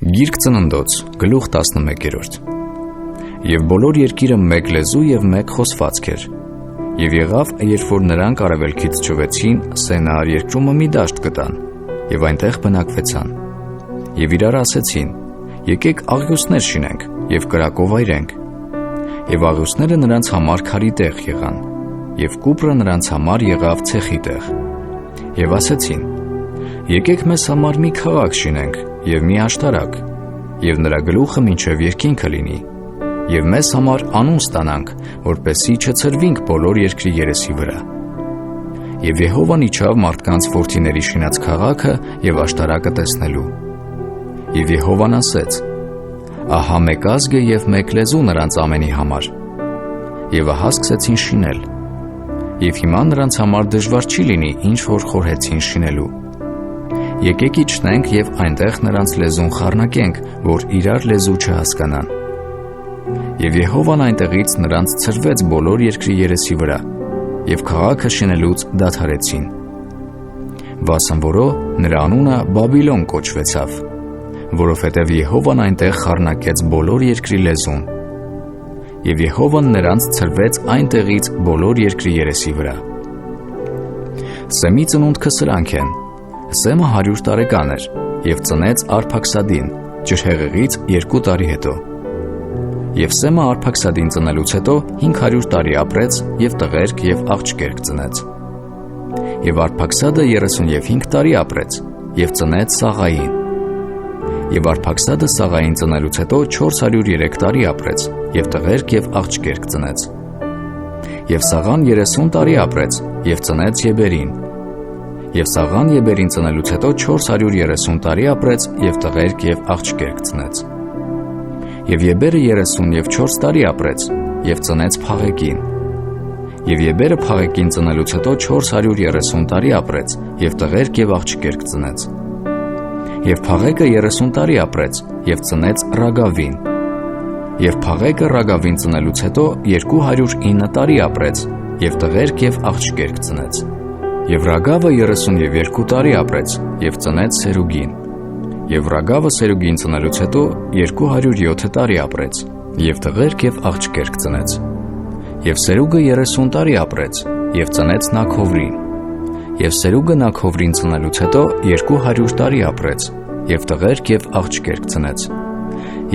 Գիրք Ծննդոց, գլուխ 11: Եվ բոլոր երկիրը մեկ լեզու և մեկ խոսվածք էր։ Եվ եղավ, երբ որ նրանք արևելքից չվեցին, Սենար երկրումը մի դաշտ գտան, և այնտեղ բնակվեցան։ Եվ իրար ասեցին. եկեք աղյուսներ շինենք և կրակով այրենք։ Եվ աղյուսները նրանց համար քարի տեղ եղան, և Կուպրը նրանց համար եղավ ցեխի տեղ։ Եվ ասեցին. եկեք մեզ համար մի քաղաք շինենք և մի աշտարակ, և նրա գլուխը մինչև երկինքը լինի, և մեզ համար անուն ստանանք, որպեսզի չցրվինք բոլոր երկրի երեսի վրա։ Եվ Եհովան իջավ մարդկանց որդիների շինած քաղաքը և աշտարակը տեսնելու։ Եվ Եհովան ասեց. ահա մեկ ազգ է և մեկ լեզու նրանց ամենի համար։ Եվ ահա սկսեցին շինել։ Եվ հիմա նրանց համար դժվար չի լինի, ինչ որ խորհեցին շինելու։ Եկեք իջնենք և այնտեղ նրանց լեզուն խառնակենք, որ իրար լեզու չհասկանան։ Եվ Եհովան այնտեղից նրանց ցրվեց բոլոր երկրի երեսի վրա, և քաղաքը շինելուց դադարեցին։ Վասն որո նրա անունը Բաբիլոն կոչվեցավ, որովհետև Եհովան այնտեղ խառնակեց բոլոր երկրի լեզուն։ Եվ Եհովան նրանց ցրվեց այնտեղից բոլոր երկրի երեսի վրա։ Սեմի ծնունդքը սրանք են. Սեմը 100 տարեկան էր և ծնեց Արփաքսադին, ջրհեղեղից 2 տարի հետո։ Եվ Սեմը Արփաքսադին ծնելուց հետո 500 տարի ապրեց և տղերք և աղջկերք ծնեց։ Եվ Արփաքսադը 35 տարի ապրեց և ծնեց Սաղային։ Եվ Արփաքսադը Սաղային ծնելուց հետո 403 տարի ապրեց և տղերք և աղջկերք ծնեց։ Եվ Սաղան 30 տարի ապրեց և ծնեց Եբերին։ Եվ Սաղան Եբերին ծնելուց հետո 430 տարի ապրեց և տղերք և աղջկերք ծնեց։ Եվ Եբերը 34 տարի ապրեց և ծնեց Փաղեկին։ Եվ Եբերը Փաղեկին ծնելուց հետո 430 տարի ապրեց և տղերք և աղջկերք ծնեց։ Եվ Փաղեկը 30 տարի ապրեց և ծնեց Ռագավին։ Եվ Փաղեկը Ռագավին ծնելուց հետո 209 տարի ապրեց և տղերք և աղջկերք ծնեց։ Եվ Ռագավը 32 տարի ապրեց և ծնեց Սերուգին։ Եվ Ռագավը Սերուգին ծնելուց հետո 207 տարի ապրեց և տղերք և աղջկերք ծնեց։ Եվ Սերուգը 30 տարի ապրեց և ծնեց Նաքովրին։ Եվ Սերուգը Նաքովրին ծնելուց հետո 200 տարի ապրեց և տղերք և աղջկերք ծնեց։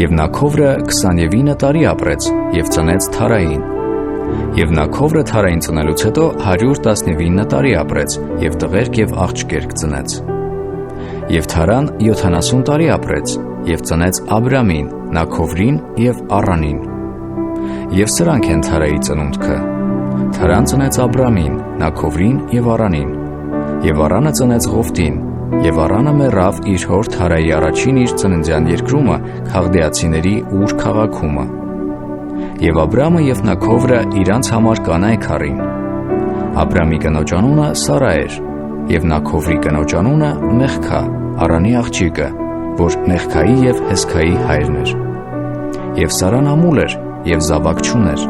Եվ Նաքովրը 29 տարի ապրեց և ծնեց Թարային։ Եվ Նաքովրը Թարային ծնելուց հետո 119 տարի ապրեց և տղերք և աղջկերք ծնեց։ Եվ Թարան 70 տարի ապրեց և ծնեց Աբրամին, Նաքովրին և Առանին։ Եվ սրանք են Թարայի ծնունդքը. Թարան ծնեց Աբրամին, Նաքովրին և Առանին։ Եվ Առանը ծնեց Ղովտին, և Առանը մեռավ իր հոր Թարայի առաջին իր ծննդյան երկրումը Քաղդեացիների Ուր քաղաքումը։ Եվ Աբրամը և Նաքովրը իրանց համար կանայք առին։ Աբրամի կնոջ անունը Սարա էր, և Նաքովրի կնոջ անունը Մեղքա, Առանի աղջիկը, որ Մեղքայի և Հեսքայի հայրն էր։ Եվ Սարան ամուլ էր և զավակ չուներ։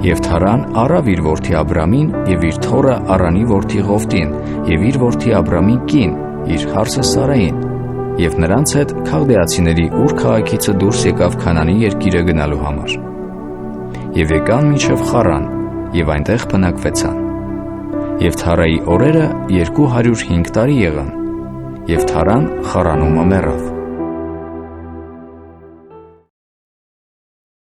Եվ Թարան առավ իր որդի Աբրամին և իր թոռը Առանի որդի Ղովտին և իր որդի Աբրամի կին, իր հարսը Սարային, և նրանց հետ Քաղդեացիների Ուր քաղաքիցը դուրս եկավ Քանանի երկիրը գնալու համար։ Եվ եկան մինչև Խառան և այնտեղ բնակվեցան։ Եվ Թարայի օրերը 205 տարի եղան, և Թարան Խառանումը մեռավ։